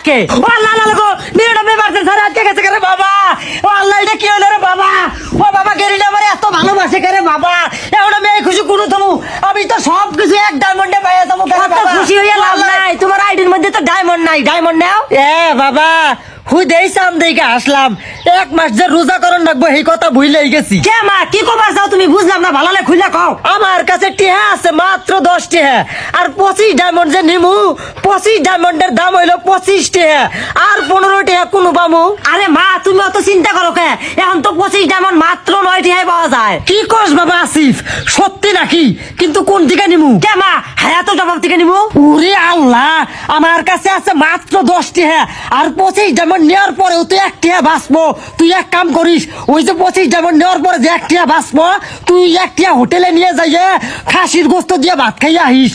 আজকে। ও আল্লাহ আল্লাহ গো, মেয়েটা মেয়ে বাড়তে ছাড়া আজকে গেছে রে বাবা। ও আল্লাহ, এটা কি হলো রে বাবা? ও বাবা, গেরিটা আমার এত ভালোবাসে কে রে বাবা? এখন মেয়ে খুশি কোনো থামু, আমি তো সব কিছু এক ডায়মন্ডে পাইয়া যাবো। খুশি হইয়া লাভ নাই, তোমার আইডির মধ্যে তো ডায়মন্ড নাই। ডায়মন্ড নাও। বাবা, হুই দেই সাম দেইকে আসলাম। 1 মাস যে রোজা করন রাখবো এই কথা ভুলেই গেছি। কে মা, কি কবার যাও তুমি? বুঝলাম না, ভালো লাগে খুইলা কও। আমার কাছে টিহা আছে মাত্র 10 টিহা, আর 25 ডায়মন্ড যে নিমু, 25 ডায়মন্ডের দাম হইলো 25 টিহা, আর 15 টিহা কোনো পামু। আরে মা, তুমি অত চিন্তা করো কে? এখন তো 25 ডায়মন্ড মাত্র 9 টিহাই পাওয়া যায়। কি কস বাবা আসিফ, সত্যি নাকি? কিন্তু কোন দিকে নিমু? কে মা, হায়াতের জবাব থেকে নিমু? ওরে আল্লাহ, আমার কাছে আছে মাত্র 10 টিহা, আর 25 ডায়মন্ড নেওয়ার পরেও তুই 1 টিহা বাঁচবো। তুই এক কাম করিস, ওই যে 25 ডায়মন্ড নেওয়ার পরে যে 1 টিহা বাঁচবো, তুই 1 টিহা হোটেলে নিয়ে যাইয়ে খাসির গোস্ত দিয়ে ভাত খাইয়া আহিস।